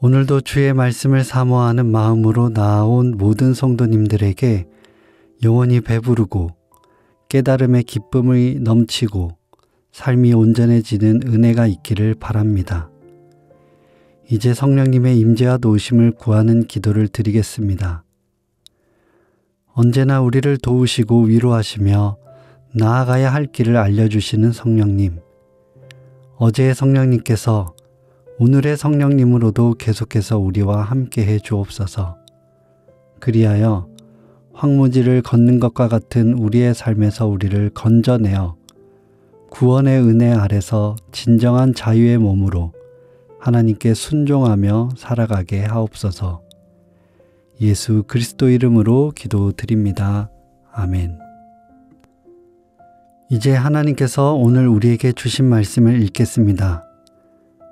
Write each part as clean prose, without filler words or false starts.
오늘도 주의 말씀을 사모하는 마음으로 나아온 모든 성도님들에게 영원히 배부르고 깨달음의 기쁨이 넘치고 삶이 온전해지는 은혜가 있기를 바랍니다. 이제 성령님의 임재와 도우심을 구하는 기도를 드리겠습니다. 언제나 우리를 도우시고 위로하시며 나아가야 할 길을 알려주시는 성령님. 어제의 성령님께서 오늘의 성령님으로도 계속해서 우리와 함께해 주옵소서. 그리하여 황무지를 걷는 것과 같은 우리의 삶에서 우리를 건져내어 구원의 은혜 아래서 진정한 자유의 몸으로 하나님께 순종하며 살아가게 하옵소서. 예수 그리스도 이름으로 기도드립니다. 아멘. 이제 하나님께서 오늘 우리에게 주신 말씀을 읽겠습니다.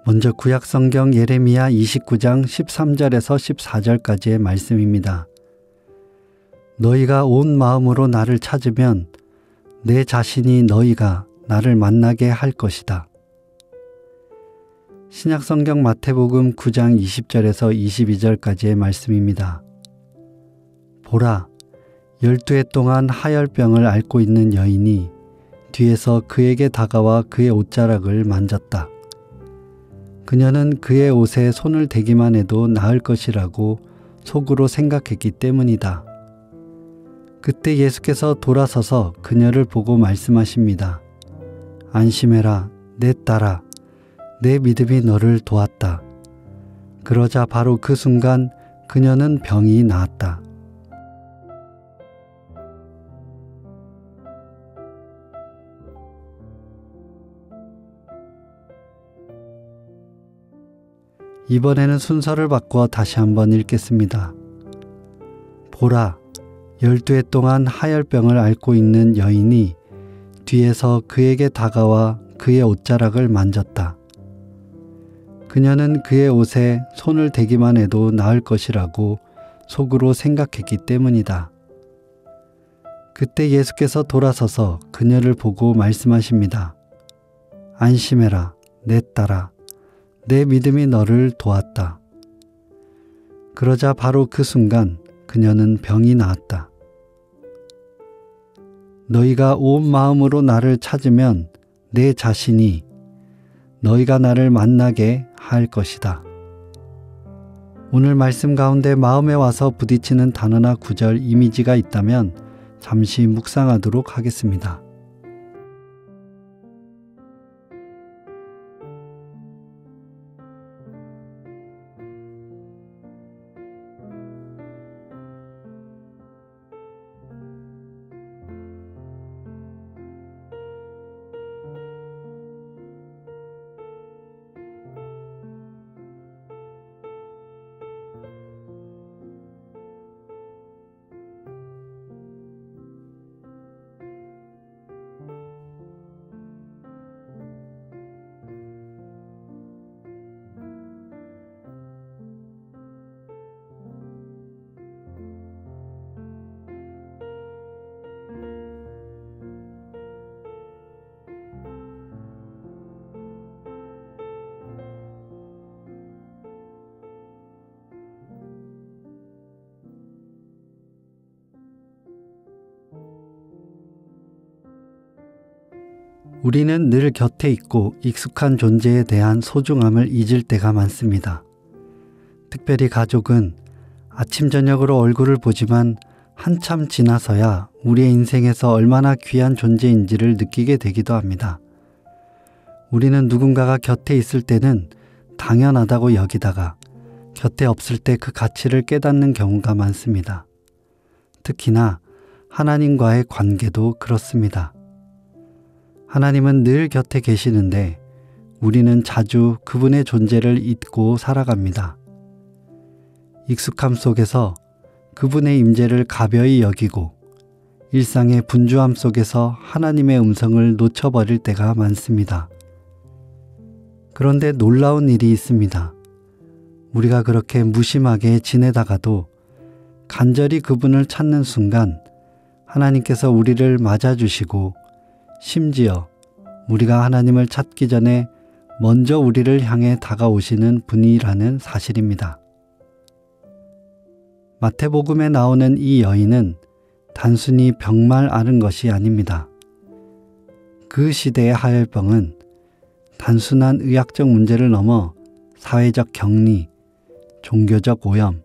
먼저 구약성경 예레미야 29장 13절에서 14절까지의 말씀입니다. 너희가 온 마음으로 나를 찾으면 내 자신이 너희가 나를 만나게 할 것이다. 신약성경 마태복음 9장 20절에서 22절까지의 말씀입니다. 보라, 12해 동안 하열병을 앓고 있는 여인이 뒤에서 그에게 다가와 그의 옷자락을 만졌다. 그녀는 그의 옷에 손을 대기만 해도 나을 것이라고 속으로 생각했기 때문이다. 그때 예수께서 돌아서서 그녀를 보고 말씀하십니다. 안심해라, 내 딸아, 내 믿음이 너를 도왔다. 그러자 바로 그 순간 그녀는 병이 나았다. 이번에는 순서를 바꾸어 다시 한번 읽겠습니다. 보라, 12해 동안 하열병을 앓고 있는 여인이 뒤에서 그에게 다가와 그의 옷자락을 만졌다. 그녀는 그의 옷에 손을 대기만 해도 나을 것이라고 속으로 생각했기 때문이다. 그때 예수께서 돌아서서 그녀를 보고 말씀하십니다. 안심해라, 내 딸아. 내 믿음이 너를 도왔다. 그러자 바로 그 순간 그녀는 병이 나았다. 너희가 온 마음으로 나를 찾으면 내 자신이 너희가 나를 만나게 할 것이다. 오늘 말씀 가운데 마음에 와서 부딪히는 단어나 구절, 이미지가 있다면 잠시 묵상하도록 하겠습니다. 우리는 늘 곁에 있고 익숙한 존재에 대한 소중함을 잊을 때가 많습니다. 특별히 가족은 아침 저녁으로 얼굴을 보지만 한참 지나서야 우리의 인생에서 얼마나 귀한 존재인지를 느끼게 되기도 합니다. 우리는 누군가가 곁에 있을 때는 당연하다고 여기다가 곁에 없을 때 그 가치를 깨닫는 경우가 많습니다. 특히나 하나님과의 관계도 그렇습니다. 하나님은 늘 곁에 계시는데 우리는 자주 그분의 존재를 잊고 살아갑니다. 익숙함 속에서 그분의 임재를 가벼이 여기고 일상의 분주함 속에서 하나님의 음성을 놓쳐버릴 때가 많습니다. 그런데 놀라운 일이 있습니다. 우리가 그렇게 무심하게 지내다가도 간절히 그분을 찾는 순간 하나님께서 우리를 맞아주시고 심지어 우리가 하나님을 찾기 전에 먼저 우리를 향해 다가오시는 분이라는 사실입니다. 마태복음에 나오는 이 여인은 단순히 병만 앓은 것이 아닙니다. 그 시대의 하혈병은 단순한 의학적 문제를 넘어 사회적 격리, 종교적 오염,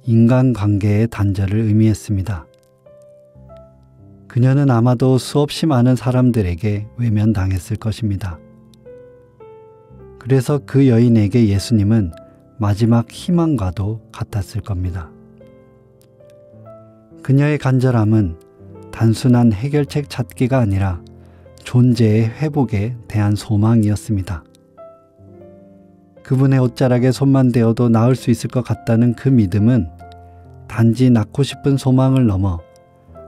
인간관계의 단절을 의미했습니다. 그녀는 아마도 수없이 많은 사람들에게 외면당했을 것입니다. 그래서 그 여인에게 예수님은 마지막 희망과도 같았을 겁니다. 그녀의 간절함은 단순한 해결책 찾기가 아니라 존재의 회복에 대한 소망이었습니다. 그분의 옷자락에 손만 대어도 나을 수 있을 것 같다는 그 믿음은 단지 낳고 싶은 소망을 넘어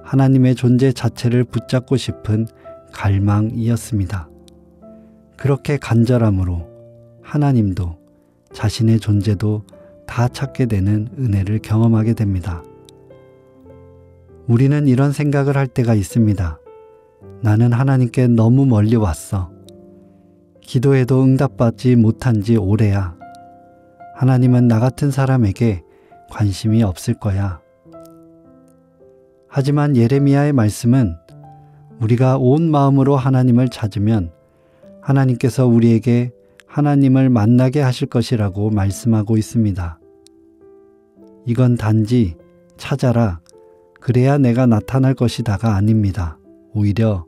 하나님의 존재 자체를 붙잡고 싶은 갈망이었습니다. 그렇게 간절함으로 하나님도 자신의 존재도 다 찾게 되는 은혜를 경험하게 됩니다. 우리는 이런 생각을 할 때가 있습니다. 나는 하나님께 너무 멀리 왔어. 기도해도 응답받지 못한 지 오래야. 하나님은 나 같은 사람에게 관심이 없을 거야. 하지만 예레미야의 말씀은 우리가 온 마음으로 하나님을 찾으면 하나님께서 우리에게 하나님을 만나게 하실 것이라고 말씀하고 있습니다. 이건 단지 찾아라, 그래야 내가 나타날 것이다가 아닙니다. 오히려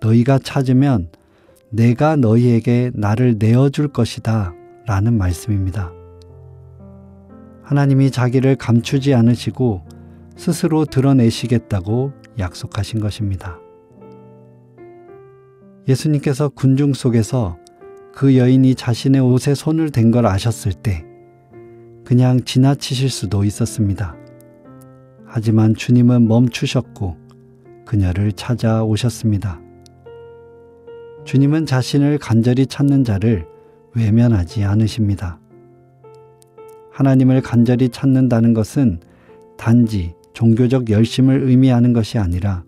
너희가 찾으면 내가 너희에게 나를 내어줄 것이다 라는 말씀입니다. 하나님이 자기를 감추지 않으시고 스스로 드러내시겠다고 약속하신 것입니다. 예수님께서 군중 속에서 그 여인이 자신의 옷에 손을 댄 걸 아셨을 때 그냥 지나치실 수도 있었습니다. 하지만 주님은 멈추셨고 그녀를 찾아오셨습니다. 주님은 자신을 간절히 찾는 자를 외면하지 않으십니다. 하나님을 간절히 찾는다는 것은 단지 종교적 열심을 의미하는 것이 아니라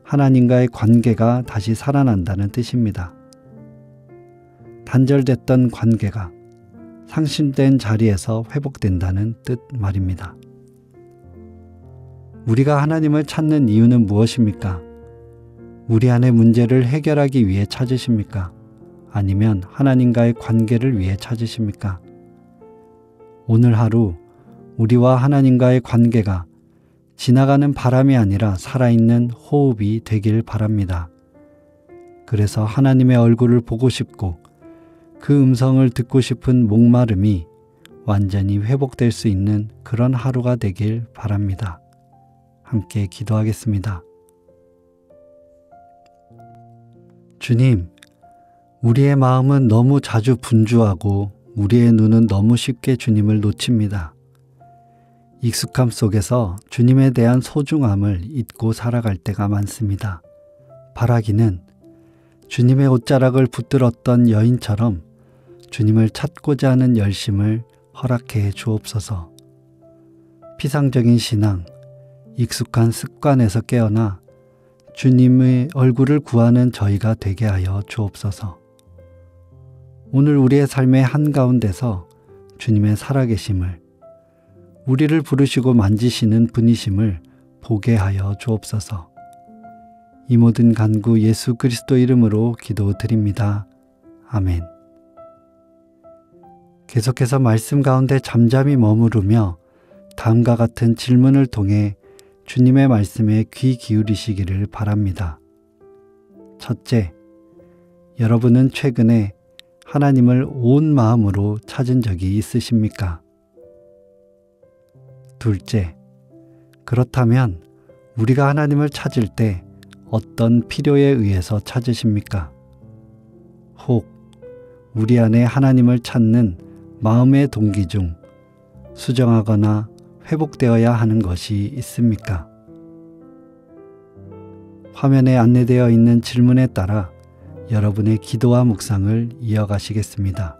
하나님과의 관계가 다시 살아난다는 뜻입니다. 단절됐던 관계가 상실된 자리에서 회복된다는 뜻 말입니다. 우리가 하나님을 찾는 이유는 무엇입니까? 우리 안의 문제를 해결하기 위해 찾으십니까? 아니면 하나님과의 관계를 위해 찾으십니까? 오늘 하루 우리와 하나님과의 관계가 지나가는 바람이 아니라 살아있는 호흡이 되길 바랍니다. 그래서 하나님의 얼굴을 보고 싶고 그 음성을 듣고 싶은 목마름이 완전히 회복될 수 있는 그런 하루가 되길 바랍니다. 함께 기도하겠습니다. 주님, 우리의 마음은 너무 자주 분주하고 우리의 눈은 너무 쉽게 주님을 놓칩니다. 익숙함 속에서 주님에 대한 소중함을 잊고 살아갈 때가 많습니다. 바라기는 주님의 옷자락을 붙들었던 여인처럼 주님을 찾고자 하는 열심을 허락해 주옵소서. 피상적인 신앙, 익숙한 습관에서 깨어나 주님의 얼굴을 구하는 저희가 되게 하여 주옵소서. 오늘 우리의 삶의 한가운데서 주님의 살아계심을, 우리를 부르시고 만지시는 분이심을 보게 하여 주옵소서. 이 모든 간구 예수 그리스도 이름으로 기도드립니다. 아멘. 계속해서 말씀 가운데 잠잠히 머무르며 다음과 같은 질문을 통해 주님의 말씀에 귀 기울이시기를 바랍니다. 첫째, 여러분은 최근에 하나님을 온 마음으로 찾은 적이 있으십니까? 둘째, 그렇다면 우리가 하나님을 찾을 때 어떤 필요에 의해서 찾으십니까? 혹 우리 안에 하나님을 찾는 마음의 동기 중 수정하거나 회복되어야 하는 것이 있습니까? 화면에 안내되어 있는 질문에 따라 여러분의 기도와 묵상을 이어가시겠습니다.